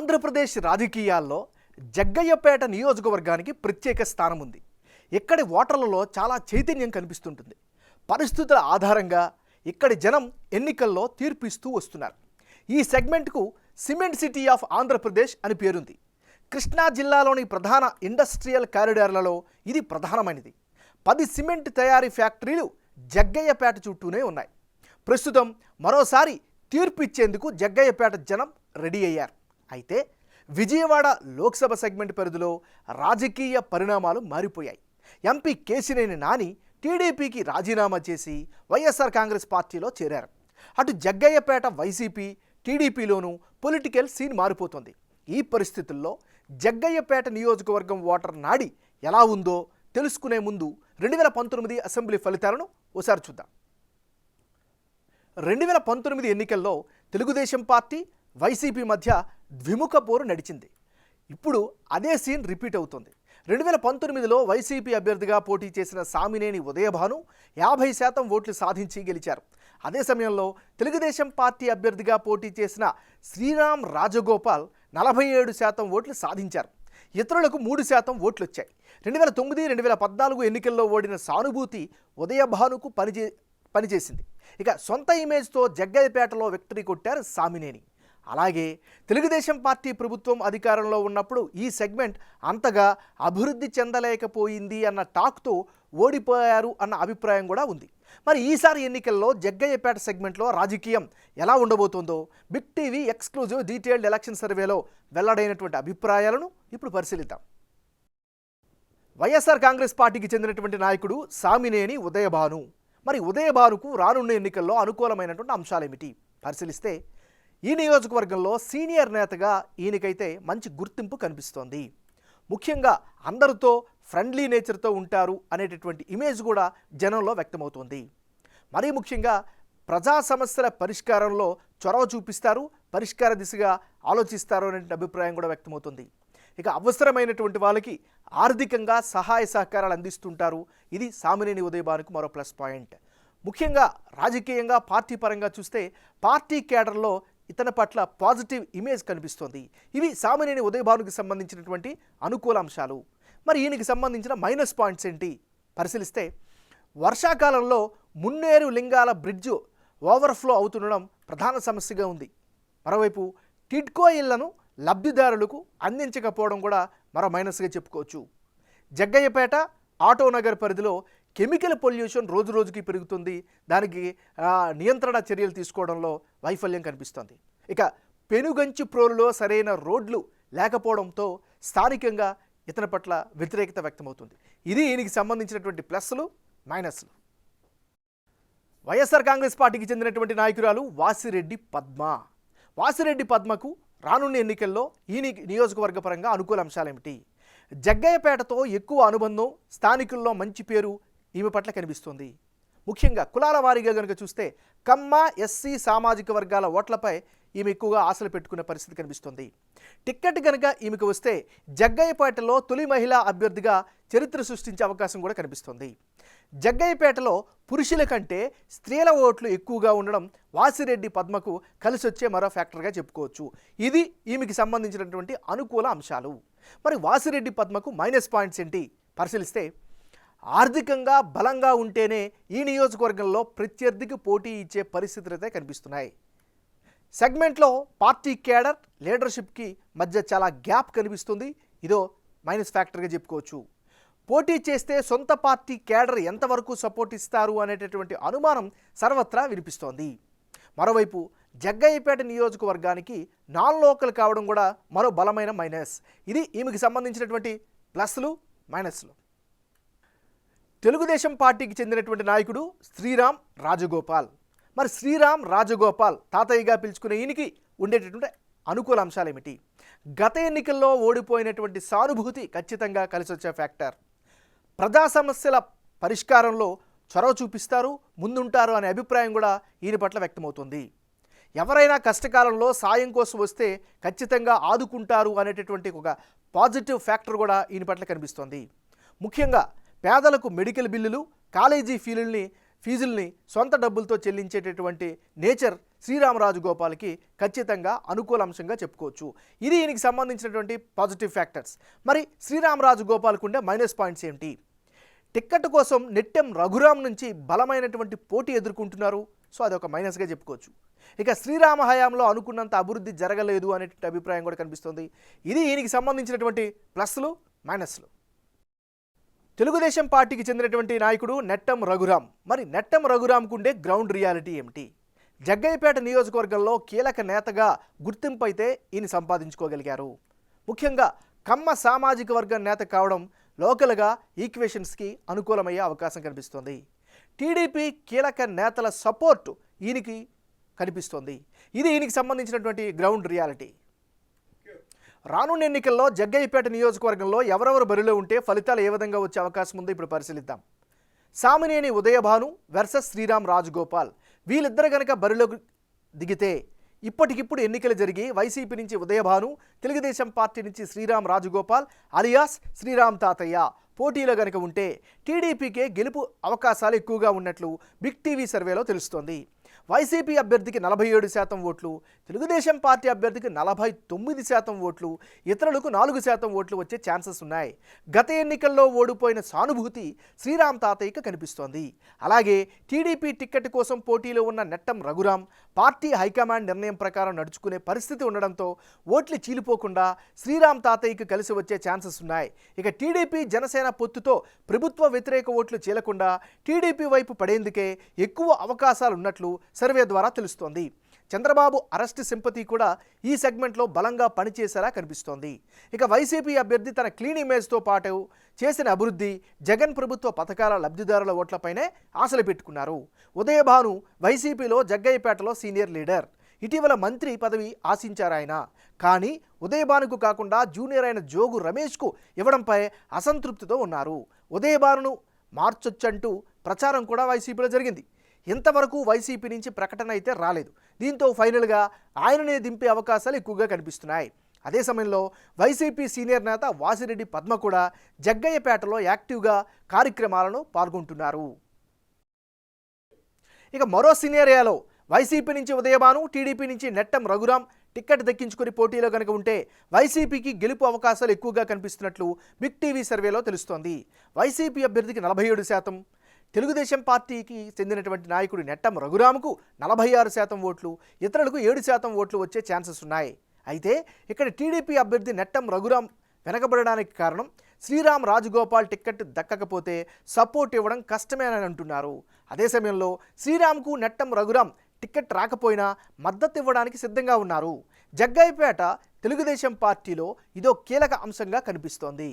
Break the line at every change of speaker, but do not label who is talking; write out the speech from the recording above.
ఆంధ్రప్రదేశ్ రాజకీయాల్లో జగ్గయ్యపేట నియోజకవర్గానికి ప్రత్యేక స్థానం ఉంది. ఇక్కడి ఓటర్లలో చాలా చైతన్యం కనిపిస్తుంటుంది. పరిస్థితుల ఆధారంగా ఇక్కడి జనం ఎన్నికల్లో తీర్పు ఇస్తూ వస్తున్నారు. ఈ సెగ్మెంట్కు సిమెంట్ సిటీ ఆఫ్ ఆంధ్రప్రదేశ్ అని పేరుంది. కృష్ణా జిల్లాలోని ప్రధాన ఇండస్ట్రియల్ కారిడార్లలో ఇది ప్రధానమైనది. 10 సిమెంట్ తయారీ ఫ్యాక్టరీలు జగ్గయ్యపేట చుట్టూనే ఉన్నాయి. ప్రస్తుతం మరోసారి తీర్పు ఇచ్చేందుకు జగ్గయ్యపేట జనం రెడీ అయ్యారు. అయితే విజయవాడ లోక్సభ సెగ్మెంట్ పరిధిలో రాజకీయ పరిణామాలు మారిపోయాయి. ఎంపీ కేశినేని నాని టీడీపీకి రాజీనామా చేసి వైఎస్ఆర్ కాంగ్రెస్ పార్టీలో చేరారు. అటు జగ్గయ్యపేట వైసీపీ టీడీపీలోనూ పొలిటికల్ సీన్ మారిపోతుంది. ఈ పరిస్థితుల్లో జగ్గయ్యపేట నియోజకవర్గం ఓటర్ నాడి ఎలా ఉందో తెలుసుకునే ముందు 2019 అసెంబ్లీ ఫలితాలను ఒకసారి చూద్దాం. 2019 ఎన్నికల్లో తెలుగుదేశం పార్టీ వైసీపీ మధ్య ద్విముఖ పోరు నడిచింది. ఇప్పుడు అదే సీన్ రిపీట్ అవుతుంది. 2019లో వైసీపీ అభ్యర్థిగా పోటీ చేసిన సామినేని ఉదయభాను 50% ఓట్లు సాధించి గెలిచారు. అదే సమయంలో తెలుగుదేశం పార్టీ అభ్యర్థిగా పోటీ చేసిన శ్రీరామ్ రాజగోపాల్ 47% ఓట్లు సాధించారు. ఇతరులకు 3% ఓట్లు వచ్చాయి. 2009, 2014 ఎన్నికల్లో ఓడిన సానుభూతి ఉదయభానుకు పనిచేసింది. ఇక సొంత ఇమేజ్తో జగ్గయ్యపేటలో విక్టరీ కొట్టారు సామినేని. అలాగే తెలుగుదేశం పార్టీ ప్రభుత్వం అధికారంలో ఉన్నప్పుడు ఈ సెగ్మెంట్ అంతగా అభివృద్ధి చెందలేకపోయింది అన్న టాక్తో ఓడిపోయారు అన్న అభిప్రాయం కూడా ఉంది. మరి ఈసారి ఎన్నికల్లో జగ్గయ్యపేట సెగ్మెంట్లో రాజకీయం ఎలా ఉండబోతుందో Big TV exclusive detailed election సర్వేలో వెల్లడైనటువంటి అభిప్రాయాలను ఇప్పుడు పరిశీలిద్దాం. వైఎస్ఆర్ కాంగ్రెస్ పార్టీకి చెందినటువంటి నాయకుడు సామినేని ఉదయభాను. మరి ఉదయభానుకు రానున్న ఎన్నికల్లో అనుకూలమైనటువంటి అంశాలేమిటి పరిశీలిస్తే ఈ నియోజకవర్గంలో సీనియర్ నేతగా ఈయనకైతే మంచి గుర్తింపు కనిపిస్తోంది. ముఖ్యంగా అందరితో ఫ్రెండ్లీ నేచర్తో ఉంటారు అనేటటువంటి ఇమేజ్ కూడా జనంలో వ్యక్తమవుతోంది. మరీ ముఖ్యంగా ప్రజా సమస్యల పరిష్కారంలో చొరవ చూపిస్తారు, పరిష్కార దిశగా ఆలోచిస్తారు అనే అభిప్రాయం కూడా వ్యక్తమవుతుంది. ఇక అవసరమైనటువంటి వాళ్ళకి ఆర్థికంగా సహాయ సహకారాలు అందిస్తుంటారు. ఇది సామినేని ఉదయభానుకు మరో ప్లస్ పాయింట్. ముఖ్యంగా రాజకీయంగా పార్టీ పరంగా చూస్తే పార్టీ కేడర్లో ఇతని పట్ల పాజిటివ్ ఇమేజ్ కనిపిస్తోంది. ఇవి సామినేని ఉదయభానుకి సంబంధించినటువంటి అనుకూల అంశాలు. మరి ఈయనకి సంబంధించిన మైనస్ పాయింట్స్ ఏంటి పరిశీలిస్తే వర్షాకాలంలో మున్నేరు లింగాల బ్రిడ్జు ఓవర్ఫ్లో అవుతుండడం ప్రధాన సమస్యగా ఉంది. మరోవైపు టిడ్కో ఇళ్లను లబ్ధిదారులకు అందించకపోవడం కూడా మరో మైనస్గా చెప్పుకోవచ్చు. జగ్గయ్యపేట ఆటోనగర్ పరిధిలో కెమికల్ పొల్యూషన్ రోజు రోజుకి పెరుగుతుంది. దానికి నియంత్రణ చర్యలు తీసుకోవడంలో వైఫల్యం కనిపిస్తోంది. ఇక పెనుగంచి ప్రోలులో సరైన రోడ్లు లేకపోవడంతో స్థానికంగా ఇతని పట్ల వ్యతిరేకత వ్యక్తమవుతుంది. ఇది ఈయనకి సంబంధించినటువంటి ప్లస్లు మైనస్లు. వైఎస్ఆర్ కాంగ్రెస్ పార్టీకి చెందినటువంటి నాయకురాలు వాసిరెడ్డి పద్మ. వాసిరెడ్డి పద్మకు రానున్న ఎన్నికల్లో ఈ నియోజకవర్గ పరంగా అనుకూల అంశాలేమిటి? జగ్గయ్యపేటతో ఎక్కువ అనుబంధం, స్థానికుల్లో మంచి పేరు ఈమె పట్ల కనిపిస్తుంది. ముఖ్యంగా కులాల వారీగా కనుక చూస్తే కమ్మ, ఎస్సీ సామాజిక వర్గాల ఓట్లపై ఈమె ఎక్కువగా ఆశలు పెట్టుకునే పరిస్థితి కనిపిస్తుంది. టిక్కెట్ కనుక ఈమెకు వస్తే జగ్గయ్యపేటలో తొలి మహిళా అభ్యర్థిగా చరిత్ర సృష్టించే అవకాశం కూడా కనిపిస్తుంది. జగ్గయ్యపేటలో పురుషుల కంటే స్త్రీల ఓట్లు ఎక్కువగా ఉండడం వాసిరెడ్డి పద్మకు కలిసి వచ్చే మరో ఫ్యాక్టర్గా చెప్పుకోవచ్చు. ఇది ఈమెకి సంబంధించినటువంటి అనుకూల అంశాలు. మరి వాసిరెడ్డి పద్మకు మైనస్ పాయింట్స్ ఏంటి పరిశీలిస్తే ఆర్థికంగా బలంగా ఉంటేనే ఈ నియోజకవర్గంలో ప్రత్యర్థికి పోటీ ఇచ్చే పరిస్థితులు అయితే కనిపిస్తున్నాయి. సెగ్మెంట్లో పార్టీ కేడర్ లీడర్షిప్కి మధ్య చాలా గ్యాప్ కనిపిస్తుంది. ఇదో మైనస్ ఫ్యాక్టర్గా చెప్పుకోవచ్చు. పోటీ చేస్తే సొంత పార్టీ కేడర్ ఎంతవరకు సపోర్ట్ ఇస్తారు అనేటటువంటి అనుమానం సర్వత్రా వినిపిస్తోంది. మరోవైపు జగ్గయ్యపేట నియోజకవర్గానికి నాన్ లోకల్ కావడం కూడా మరో బలమైన మైనస్. ఇది ఈమెకి సంబంధించినటువంటి ప్లస్లు మైనస్లు. తెలుగుదేశం పార్టీకి చెందినటువంటి నాయకుడు శ్రీరామ్ రాజగోపాల్. మరి శ్రీరామ్ రాజగోపాల్ తాతయ్యగా పిలుచుకునే ఈయనకి ఉండేటటువంటి అనుకూల అంశాలు ఏమిటి? గత ఎన్నికల్లో ఓడిపోయినటువంటి సానుభూతి ఖచ్చితంగా కలిసి వచ్చే ఫ్యాక్టర్. ప్రజా సమస్యల పరిష్కారంలో చొరవ చూపిస్తారు, ముందుంటారు అనే అభిప్రాయం కూడా ఈయన పట్ల వ్యక్తమవుతుంది. ఎవరైనా కష్టకాలంలో సాయం కోసం వస్తే ఖచ్చితంగా ఆదుకుంటారు అనేటటువంటి ఒక పాజిటివ్ ఫ్యాక్టర్ కూడా ఈయన పట్ల కనిపిస్తోంది. ముఖ్యంగా పేదలకు మెడికల్ బిల్లులు, కాలేజీ ఫీజుల్ని సొంత డబ్బులతో చెల్లించేటటువంటి నేచర్ శ్రీరామ్ రాజగోపాల్కి ఖచ్చితంగా అనుకూల అంశంగా చెప్పుకోవచ్చు. ఇది ఈయనకి సంబంధించినటువంటి పాజిటివ్ ఫ్యాక్టర్స్. మరి శ్రీరామ్ రాజగోపాల్కు ఉండే మైనస్ పాయింట్స్ ఏంటి? టిక్కెట్ కోసం నెట్టెం రఘురామ్ నుంచి బలమైనటువంటి పోటీ ఎదుర్కొంటున్నారు. సో అదొక మైనస్గా చెప్పుకోవచ్చు. ఇక శ్రీరామ హయాంలో అనుకున్నంత అభివృద్ధి జరగలేదు అనేటువంటి అభిప్రాయం కూడా కనిపిస్తుంది. ఇది ఈయనకి సంబంధించినటువంటి ప్లస్లు మైనస్లు. తెలుగుదేశం పార్టీకి చెందినటువంటి నాయకుడు నెట్టెం రఘురామ్. మరి నెట్టెం రఘురామ్కు ఉండే గ్రౌండ్ రియాలిటీ ఏమిటి? జగ్గయ్యపేట నియోజకవర్గంలో కీలక నేతగా గుర్తింపు అయితే ఈయన సంపాదించుకోగలిగారు. ముఖ్యంగా కమ్మ సామాజిక వర్గం నేత కావడం లోకల్గా ఈక్వేషన్స్కి అనుకూలమయ్యే అవకాశం కనిపిస్తోంది. టీడీపీ కీలక నేతల సపోర్టు ఈయనకి కనిపిస్తోంది. ఇది ఈయనకి సంబంధించినటువంటి గ్రౌండ్ రియాలిటీ. రానున్న ఎన్నికల్లో జగ్గయ్యపేట నియోజకవర్గంలో ఎవరెవరు బరిలో ఉంటే ఫలితాలు ఏ విధంగా వచ్చే అవకాశం ఉందో ఇప్పుడు పరిశీలిద్దాం. సామినేని ఉదయభాను వర్సెస్ శ్రీరామ్ రాజగోపాల్. వీళ్ళిద్దరు కనుక బరిలో దిగితే ఇప్పటికిప్పుడు ఎన్నికలు జరిగి వైసీపీ నుంచి ఉదయభాను, తెలుగుదేశం పార్టీ నుంచి శ్రీరామ్ రాజగోపాల్ అలియాస్ శ్రీరామ్ తాతయ్య పోటీలో కనుక ఉంటే టీడీపీకే గెలుపు అవకాశాలు ఎక్కువగా ఉన్నట్లు బిగ్ టీవీ సర్వేలో తెలుస్తోంది. వైసీపీ అభ్యర్థికి 47% ఓట్లు, తెలుగుదేశం పార్టీ అభ్యర్థికి 49% ఓట్లు, ఇతరులకు 4% ఓట్లు వచ్చే ఛాన్సెస్ ఉన్నాయి. గత ఎన్నికల్లో ఓడిపోయిన సానుభూతి శ్రీరామ్ తాతయ్యకు కనిపిస్తోంది. అలాగే టీడీపీ టిక్కెట్ కోసం పోటీలో ఉన్న నెట్టెం రఘురామ్ పార్టీ హైకమాండ్ నిర్ణయం ప్రకారం నడుచుకునే పరిస్థితి ఉండడంతో ఓట్లు చీలిపోకుండా శ్రీరామ్ తాతయ్యకు కలిసి వచ్చే ఛాన్సెస్ ఉన్నాయి. ఇక టీడీపీ జనసేన పొత్తుతో ప్రభుత్వ వ్యతిరేక ఓట్లు చీలకుండా టీడీపీ వైపు పడేందుకే ఎక్కువ అవకాశాలున్నట్లు సర్వే ద్వారా తెలుస్తోంది. చంద్రబాబు అరెస్ట్ సింపతి కూడా ఈ సెగ్మెంట్లో బలంగా పనిచేసేలా కనిపిస్తోంది. ఇక వైసీపీ అభ్యర్థి తన క్లీన్ ఇమేజ్తో పాటు చేసిన అభివృద్ధి, జగన్ ప్రభుత్వ పథకాల లబ్ధిదారుల ఓట్లపైనే ఆశలు పెట్టుకున్నారు. ఉదయభాను వైసీపీలో జగ్గయ్యపేటలో సీనియర్ లీడర్. ఇటీవల మంత్రి పదవి ఆశించారాయన. కానీ ఉదయభానుకు కాకుండా జూనియర్ అయిన జోగు రమేష్కు ఇవ్వడంపై అసంతృప్తితో ఉన్నారు. ఉదయభానును మార్చొచ్చంటూ ప్రచారం కూడా వైసీపీలో జరిగింది. ఇంతవరకు వైసీపీ నుంచి ప్రకటన అయితే రాలేదు. దీంతో ఫైనల్గా ఆయననే దింపే అవకాశాలు ఎక్కువగా కనిపిస్తున్నాయి. అదే సమయంలో వైసీపీ సీనియర్ నేత వాసిరెడ్డి పద్మ కూడా జగ్గయ్యపేటలో యాక్టివ్గా కార్యక్రమాలను పాల్గొంటున్నారు. ఇక మరో సీనియర్ ఏరియాలో వైసీపీ నుంచి ఉదయభాను, టీడీపీ నుంచి నెట్టెం రఘురామ్ టిక్కెట్ దక్కించుకుని పోటీలో కనుక ఉంటే వైసీపీకి గెలుపు అవకాశాలు ఎక్కువగా కనిపిస్తున్నట్లు బిగ్ టీవీ సర్వేలో తెలుస్తోంది. వైసీపీ అభ్యర్థికి 47%, తెలుగుదేశం పార్టీకి చెందినటువంటి నాయకుడు నెట్టెం రఘురామ్కు 46% ఓట్లు, ఇతరులకు 7% ఓట్లు వచ్చే ఛాన్సెస్ ఉన్నాయి. అయితే ఇక్కడ టీడీపీ అభ్యర్థి నెట్టెం రఘురామ్ వెనకబడడానికి కారణం శ్రీరామ్ రాజగోపాల్ టిక్కెట్ దక్కకపోతే సపోర్ట్ ఇవ్వడం కష్టమేనని అంటున్నారు. అదే సమయంలో శ్రీరామ్కు నెట్టెం రఘురామ్ టిక్కెట్ రాకపోయినా మద్దతు ఇవ్వడానికి సిద్ధంగా ఉన్నారు. జగ్గయ్యపేట తెలుగుదేశం పార్టీలో ఇదో కీలక అంశంగా కనిపిస్తోంది.